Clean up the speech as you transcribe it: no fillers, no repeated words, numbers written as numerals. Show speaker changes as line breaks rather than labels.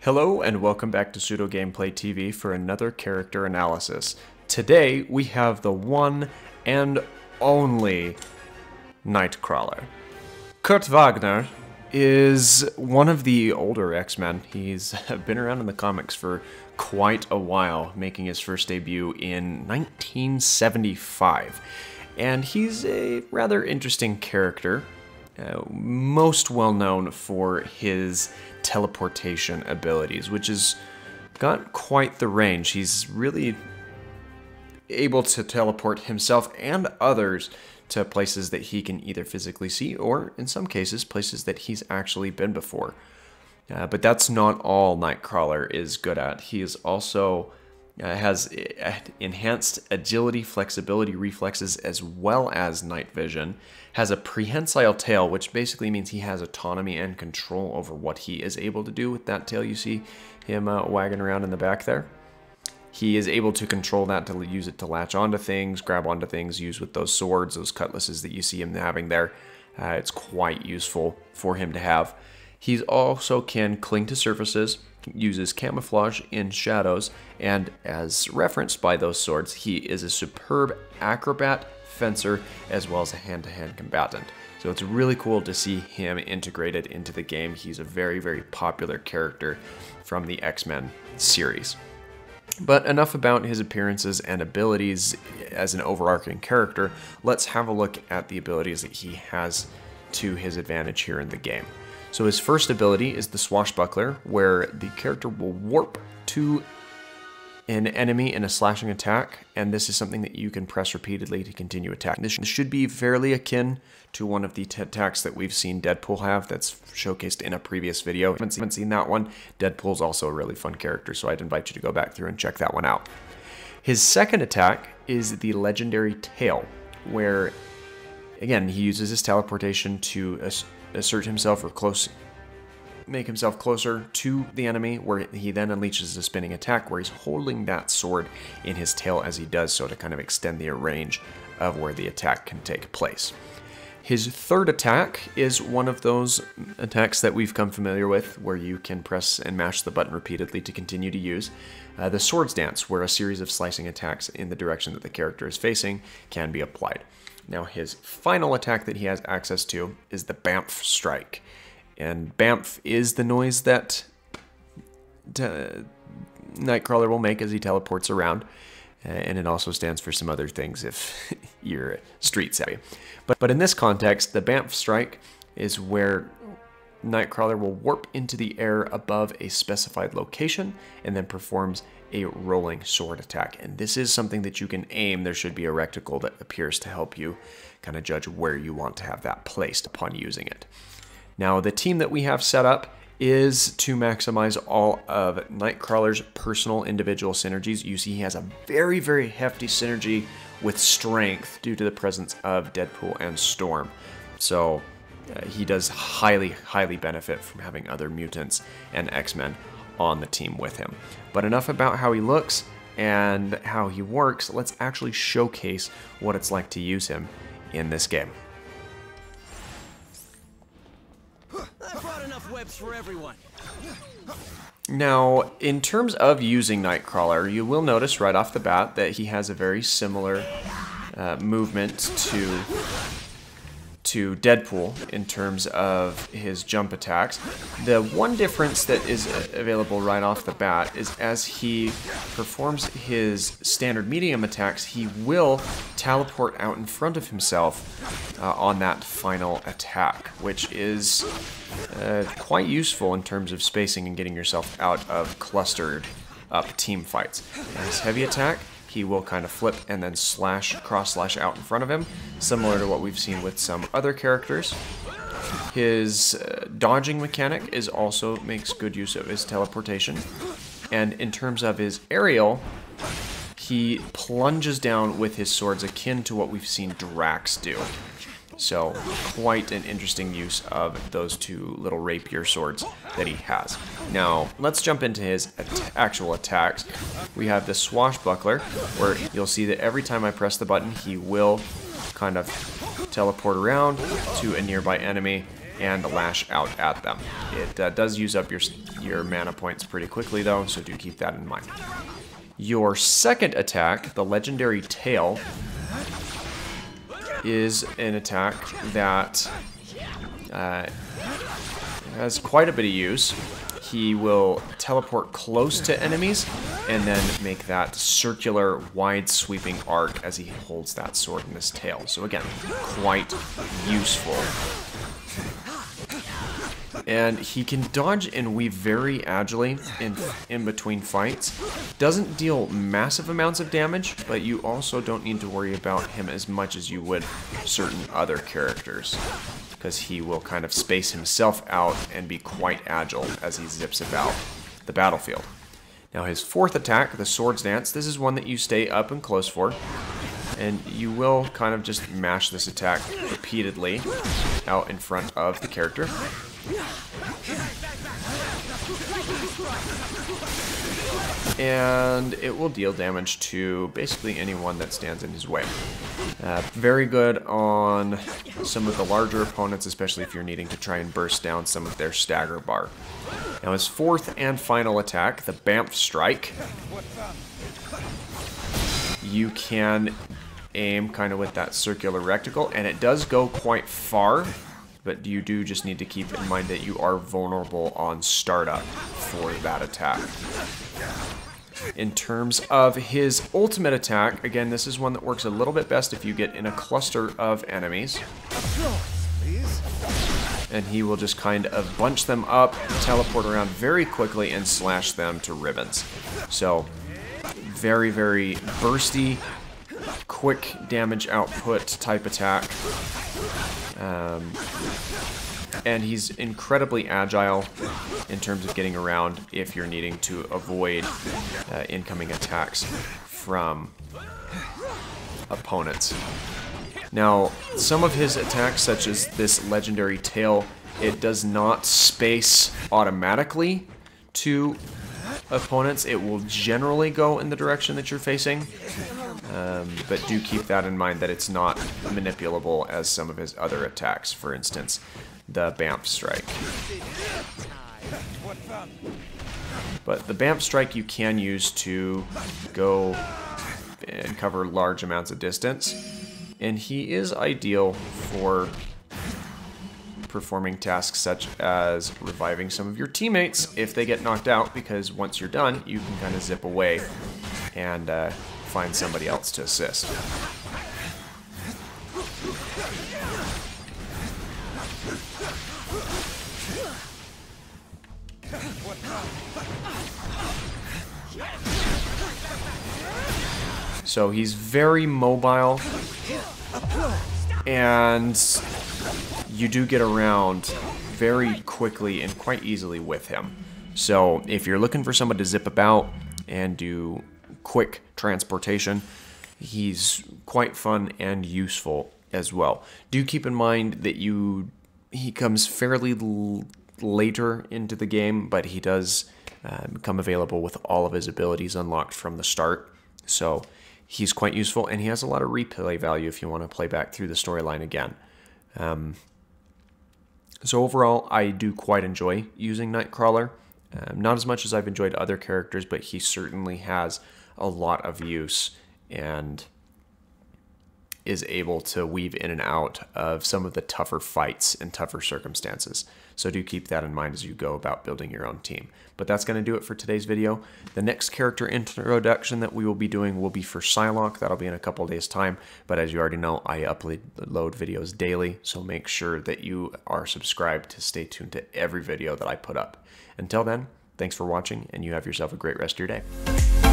Hello and welcome back to Pseudo Gameplay TV for another character analysis. Today we have the one and only Nightcrawler. Kurt Wagner is one of the older X-Men. He's been around in the comics for quite a while, making his first debut in 1975. And he's a rather interesting character, most well known for his teleportation abilities, which has got quite the range. He's really able to teleport himself and others to places that he can either physically see or, in some cases, places that he's actually been before. But that's not all Nightcrawler is good at. He is also has enhanced agility, flexibility, reflexes, as well as night vision. Has a prehensile tail, which basically means he has autonomy and control over what he is able to do with that tail you see him wagging around in the back there. He is able to control that to use it to latch onto things, grab onto things, use with those swords, those cutlasses that you see him having there. It's quite useful for him to have. He also can cling to surfaces, uses camouflage in shadows, and as referenced by those swords, he is a superb acrobat, fencer, as well as a hand-to-hand combatant. So it's really cool to see him integrated into the game. He's a very, very popular character from the X-Men series. But enough about his appearances and abilities as an overarching character. Let's have a look at the abilities that he has to his advantage here in the game. So his first ability is the Swashbuckler, where the character will warp to an enemy in a slashing attack, and this is something that you can press repeatedly to continue attacking. This should be fairly akin to one of the attacks that we've seen Deadpool have that's showcased in a previous video. If you haven't seen that one, Deadpool's also a really fun character, so I'd invite you to go back through and check that one out. His second attack is the Legendary Tail, where, again, he uses his teleportation to assert himself or make himself closer to the enemy, where he then unleashes a spinning attack where he's holding that sword in his tail as he does so to kind of extend the range of where the attack can take place. His third attack is one of those attacks that we've come familiar with, where you can press and mash the button repeatedly to continue to use. The Swords Dance, where a series of slicing attacks in the direction that the character is facing can be applied. Now his final attack that he has access to is the Banff Strike. And Banff is the noise that Nightcrawler will make as he teleports around. And it also stands for some other things if you're street savvy. But in this context, the Banff Strike is where Nightcrawler will warp into the air above a specified location and then performs a rolling sword attack. And this is something that you can aim. There should be a reticle that appears to help you kind of judge where you want to have that placed upon using it. Now, the team that we have set up is to maximize all of Nightcrawler's personal individual synergies. You see he has a very, very hefty synergy with strength due to the presence of Deadpool and Storm. So he does highly, highly benefit from having other mutants and X-Men on the team with him. But enough about how he looks and how he works. Let's actually showcase what it's like to use him in this game.
I brought enough webs for everyone.
Now, in terms of using Nightcrawler, you will notice right off the bat that he has a very similar movement to Deadpool in terms of his jump attacks. The one difference that is available right off the bat is as he performs his standard medium attacks, he will teleport out in front of himself on that final attack, which is quite useful in terms of spacing and getting yourself out of clustered up team fights. And his heavy attack, he will kind of flip and then cross slash out in front of him, similar to what we've seen with some other characters. His dodging mechanic also makes good use of his teleportation. And in terms of his aerial, he plunges down with his swords akin to what we've seen Drax do. So quite an interesting use of those two little rapier swords that he has. Now, let's jump into his actual attacks. We have the Swashbuckler, where you'll see that every time I press the button, he will kind of teleport around to a nearby enemy and lash out at them. It does use up your mana points pretty quickly though, so do keep that in mind. Your second attack, the Legendary Tail, is an attack that has quite a bit of use. He will teleport close to enemies and then make that circular, wide sweeping arc as he holds that sword in his tail. So again, quite useful. And he can dodge and weave very agilely in between fights. Doesn't deal massive amounts of damage, but you also don't need to worry about him as much as you would certain other characters, because he will kind of space himself out and be quite agile as he zips about the battlefield. Now his fourth attack, the Swords Dance, this is one that you stay up and close for, and you will kind of just mash this attack repeatedly out in front of the character. And it will deal damage to basically anyone that stands in his way. Very good on some of the larger opponents, especially if you're needing to try and burst down some of their stagger bar. Now his fourth and final attack, the Banff Strike, you can aim kind of with that circular reticle, and it does go quite far, but you do just need to keep in mind that you are vulnerable on startup for that attack. In terms of his ultimate attack, again, this is one that works a little bit best if you get in a cluster of enemies. And he will just kind of bunch them up, teleport around very quickly, and slash them to ribbons. So, very, very bursty, quick damage output type attack. And he's incredibly agile in terms of getting around if you're needing to avoid incoming attacks from opponents. Now, some of his attacks, such as this Legendary Tail, it does not space automatically to opponents. It will generally go in the direction that you're facing. But do keep that in mind, that it's not manipulable as some of his other attacks, for instance, the Banff Strike. But the Banff Strike you can use to go and cover large amounts of distance, and he is ideal for performing tasks such as reviving some of your teammates if they get knocked out, because once you're done, you can kind of zip away and find somebody else to assist. So he's very mobile, and you do get around very quickly and quite easily with him. So if you're looking for someone to zip about and do quick transportation, he's quite fun and useful as well. Do keep in mind that he comes fairly later into the game, but he does become available with all of his abilities unlocked from the start. So he's quite useful, and he has a lot of replay value if you want to play back through the storyline again. So overall, I do quite enjoy using Nightcrawler. Not as much as I've enjoyed other characters, but he certainly has a lot of use and is able to weave in and out of some of the tougher fights and tougher circumstances. So do keep that in mind as you go about building your own team. But that's going to do it for today's video. The next character introduction that we will be doing will be for Psylocke. That'll be in a couple days' time. But as you already know, I upload videos daily, so make sure that you are subscribed to stay tuned to every video that I put up. Until then, thanks for watching, and you have yourself a great rest of your day.